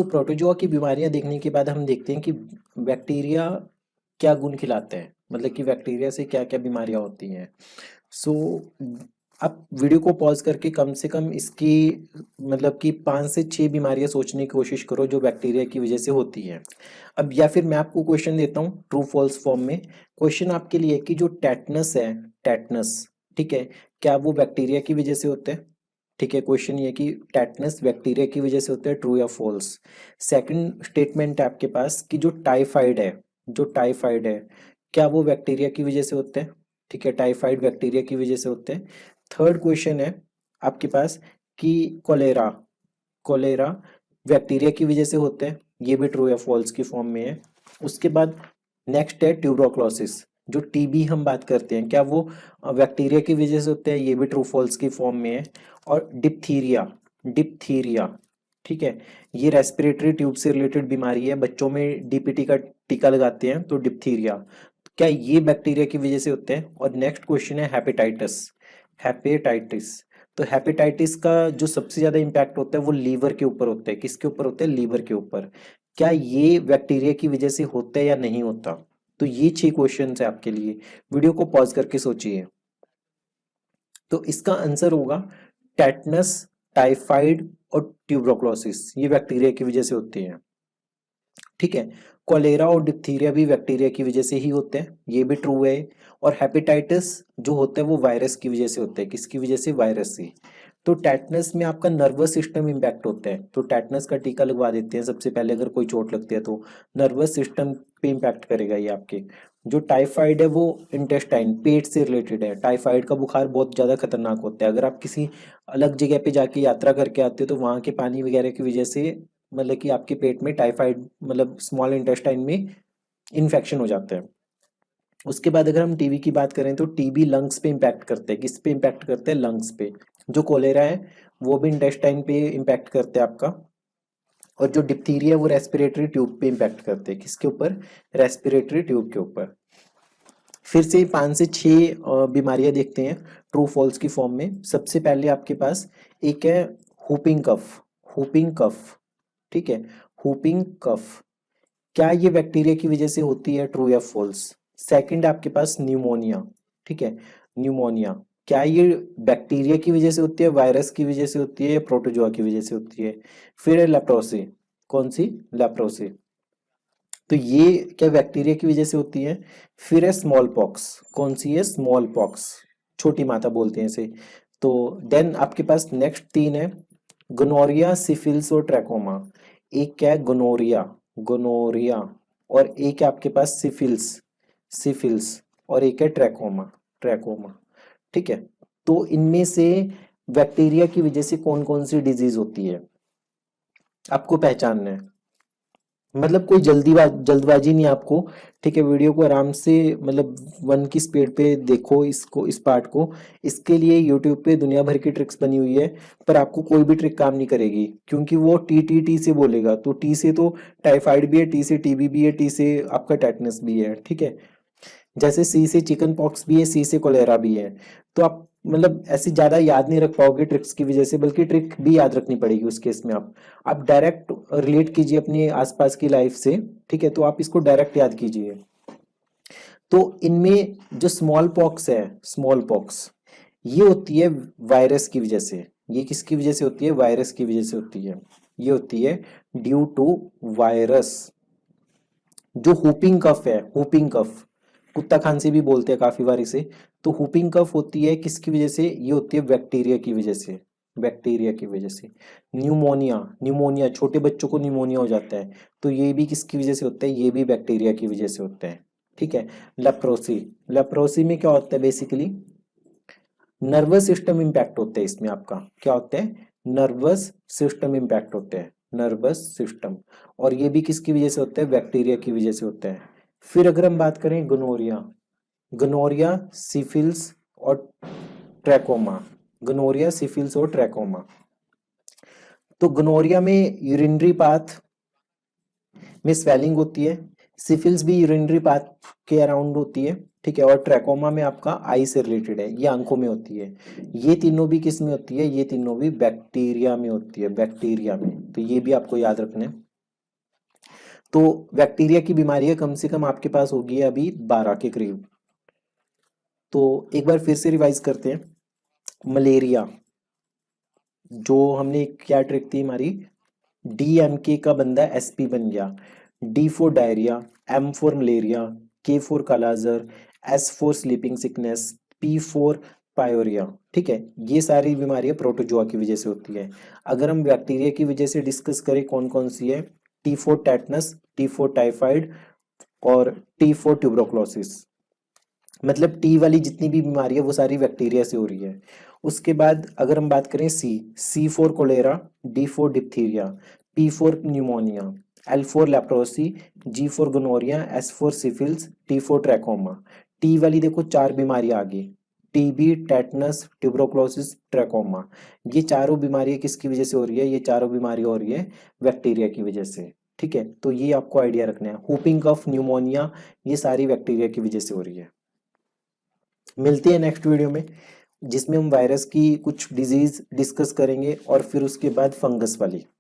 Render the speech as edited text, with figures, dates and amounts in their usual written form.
Protozoa की बीमारियां देखने के बाद हम देखते हैं कि बैक्टीरिया क्या गुण खिलाते हैं, मतलब कि बैक्टीरिया से क्या क्या बीमारियां होती हैं। सो आप वीडियो को पॉज करके कम से कम इसकी मतलब कि 5 से 6 बीमारियां सोचने की कोशिश करो जो बैक्टीरिया की वजह से होती हैं। अब या फिर मैं आपको क्वेश्चन देता हूँ ट्रू फॉल्स फॉर्म में। क्वेश्चन आपके लिए कि जो टेटनस है, टेटनस, ठीक है, क्या वो बैक्टीरिया की वजह से होते हैं? ठीक है, क्वेश्चन ये कि टेटनस बैक्टीरिया की वजह से होता है, ट्रू या फॉल्स। सेकंड स्टेटमेंट है आपके पास कि जो टाइफाइड है, जो टाइफाइड है, क्या वो बैक्टीरिया की वजह से होते हैं? ठीक है, टाइफाइड बैक्टीरिया की वजह से होते हैं। थर्ड क्वेश्चन है आपके पास कि कोलेरा, कोलेरा बैक्टीरिया की वजह से होते हैं, ये भी ट्रू या फॉल्स की फॉर्म में है। उसके बाद नेक्स्ट है ट्यूबरक्लोसिस, जो टीबी हम बात करते हैं, क्या वो बैक्टीरिया की वजह से होते हैं? ये भी ट्रू फॉल्स की फॉर्म में है। और डिप्थीरिया, डिप्थीरिया, ठीक है, ये रेस्पिरेटरी ट्यूब से रिलेटेड बीमारी है, बच्चों में डीपीटी का टीका लगाते हैं, तो डिप्थीरिया, क्या ये बैक्टीरिया की वजह से होते हैं? और नेक्स्ट क्वेश्चन है हेपेटाइटिस, हेपेटाइटिस, तो हेपेटाइटिस का जो सबसे ज्यादा इम्पैक्ट होता है वो लीवर के ऊपर होता है। किसके ऊपर होता है? लीवर के ऊपर। क्या ये बैक्टीरिया की वजह से होता है या नहीं होता? तो ये 6 क्वेश्चन है आपके लिए, वीडियो को पॉज करके सोचिए। तो इसका आंसर होगा टेटनस, टाइफाइड और ट्यूबरकुलोसिस, ये बैक्टीरिया की वजह से होती है। ठीक है, कोलेरा और डिप्थीरिया भी बैक्टीरिया की वजह से ही होते हैं, ये भी ट्रू है। और हेपेटाइटिस जो होता है वो वायरस की वजह से होता है। किसकी वजह से? वायरस से। तो टेटनस में आपका नर्वस सिस्टम इम्पैक्ट होता है, तो टेटनस का टीका लगवा देते हैं सबसे पहले अगर कोई चोट लगती है तो नर्वस सिस्टम पे इम्पैक्ट करेगा ये आपके। जो टाइफाइड है वो इंटेस्टाइन, पेट से रिलेटेड है। टाइफाइड का बुखार बहुत ज़्यादा खतरनाक होता है, अगर आप किसी अलग जगह पे जाके यात्रा करके आते हो तो वहाँ के पानी वगैरह की वजह से मतलब कि आपके पेट में टाइफाइड मतलब स्मॉल इंटेस्टाइन में इन्फेक्शन हो जाता है। उसके बाद अगर हम टीबी की बात करें तो टीबी लंग्स पे इम्पैक्ट करते हैं। किस पे इम्पैक्ट करते हैं? लंग्स पे। जो कोलेरा है वो भी इंटेस्टाइन पे इम्पैक्ट करते हैं आपका। और जो डिप्थीरिया है वो रेस्पिरेटरी ट्यूब पे इम्पैक्ट करते हैं। किसके ऊपर? रेस्पिरेटरी ट्यूब के ऊपर। फिर से 5 से 6 बीमारियां देखते हैं ट्रू फॉल्स की फॉर्म में। सबसे पहले आपके पास एक है हुपिंग कफ, हुपिंग कफ, ठीक है, हुपिंग कफ, क्या ये बैक्टीरिया की वजह से होती है? ट्रू या फॉल्स। सेकंड आपके पास न्यूमोनिया, ठीक है, न्यूमोनिया, क्या ये बैक्टीरिया की वजह से होती है, वायरस की वजह से होती है, या प्रोटोजोआ की वजह से होती है? फिर है लेप्रोसी, कौन सी? लेप्रोसी, तो ये क्या बैक्टीरिया की वजह से होती है? फिर है स्मॉल पॉक्स, कौन सी है? स्मॉल पॉक्स, छोटी माता बोलते हैं इसे। तो देन आपके पास नेक्स्ट 3 है गोनोरिया, सिफिलिस और ट्रैकोमा। एक क्या है? गोनोरिया, गोनोरिया, और एक है आपके पास सिफिलिस, सिफिलिस, और एक है ट्रैकोमा, ट्रैकोमा, ठीक है। तो इनमें से बैक्टीरिया की वजह से कौन कौन सी डिजीज होती है आपको पहचानना है, मतलब कोई जल्दबाजी नहीं आपको। ठीक है, वीडियो को आराम से मतलब 1 की स्पीड पे देखो इसको, इस पार्ट को। इसके लिए यूट्यूब पे दुनिया भर की ट्रिक्स बनी हुई है, पर आपको कोई भी ट्रिक काम नहीं करेगी क्योंकि वो टी से बोलेगा। तो टी से तो टाइफाइड भी है, टी से टीबी भी है, टी से आपका टेटनस भी है, ठीक है। जैसे सी से चिकन पॉक्स भी है, सी से कोलेरा भी है। तो आप मतलब ऐसे ज्यादा याद नहीं रख पाओगे ट्रिक्स की वजह से, बल्कि ट्रिक भी याद रखनी पड़ेगी उस केस में। आप डायरेक्ट रिलेट कीजिए अपनी आसपास की लाइफ से, ठीक है, तो आप इसको डायरेक्ट याद कीजिए। तो इनमें जो स्मॉल पॉक्स है, स्मॉल पॉक्स, ये होती है वायरस की वजह से। ये किसकी वजह से होती है? वायरस की वजह से होती है। ये होती है ड्यू टू वायरस। जो हुपिंग कफ है, हुपिंग कफ, कुत्ता खांसी भी बोलते हैं काफी बार इसे। तो हुपिंग कफ होती है किसकी वजह से? ये होती है बैक्टीरिया की वजह से, बैक्टीरिया की वजह से। न्यूमोनिया, न्यूमोनिया, छोटे बच्चों को न्यूमोनिया हो जाता है, तो ये भी किसकी वजह से होता है? ये भी बैक्टीरिया की वजह से होता है, ठीक है। लेप्रोसी, लेप्रोसी में क्या होता है? बेसिकली नर्वस सिस्टम इंपैक्ट होते हैं इसमें। आपका क्या होता है? नर्वस सिस्टम इंपैक्ट होते हैं, नर्वस सिस्टम। और ये भी किसकी वजह से होता है? बैक्टीरिया की वजह से होता है। फिर अगर हम बात करें गोनोरिया, गोनोरिया, सिफिल्स और ट्रैकोमा, गोनोरिया, सिफिल्स और ट्रैकोमा। तो गोनोरिया में यूरिनरी पाथ में स्वेलिंग होती है, सिफिल्स भी यूरिनरी पाथ के अराउंड होती है, ठीक है, और ट्रैकोमा में आपका आई से रिलेटेड है, ये आंखों में होती है। ये तीनों भी किस में होती है, ये तीनों भी बैक्टीरिया में होती है, बैक्टीरिया में। तो ये भी आपको याद रखना है। तो बैक्टीरिया की बीमारियां कम से कम आपके पास होगी अभी 12 के करीब। तो एक बार फिर से रिवाइज करते हैं। मलेरिया, जो हमने क्या ट्रिक थी हमारी, DMK का बंदा SP बन गया, D for diarrhoea, M for malaria, K for kala-azar, S for sleeping sickness, P for pyorrhoea. ठीक है, ये सारी बीमारियां प्रोटोजोआ की वजह से होती है। अगर हम बैक्टीरिया की वजह से डिस्कस करें कौन कौन सी है, T for tetanus, T for typhoid और T फॉर ट्यूबरोक्लोसिस। मतलब टी वाली जितनी भी बीमारी है वो सारी बैक्टीरिया से हो रही है। उसके बाद अगर हम बात करें C for cholera, D for diphtheria, P for pneumonia, L for leprosy, G for gonorrhoea, S for syphilis, T for trachoma. T वाली देखो 4 बीमारियां आ गई, टीबी, टेटनस, ट्यूबरोक्लोसिस, ट्रैकोमा। ये चारों बीमारियां किसकी वजह से हो रही है, ये चारों बीमारियां हो रही है बैक्टीरिया की वजह से। ठीक है, तो ये आपको आइडिया रखना है। हुपिंग कफ, न्यूमोनिया, ये सारी बैक्टीरिया की वजह से हो रही है। मिलते हैं नेक्स्ट वीडियो में, जिसमें हम वायरस की कुछ डिजीज डिस्कस करेंगे और फिर उसके बाद फंगस वाली।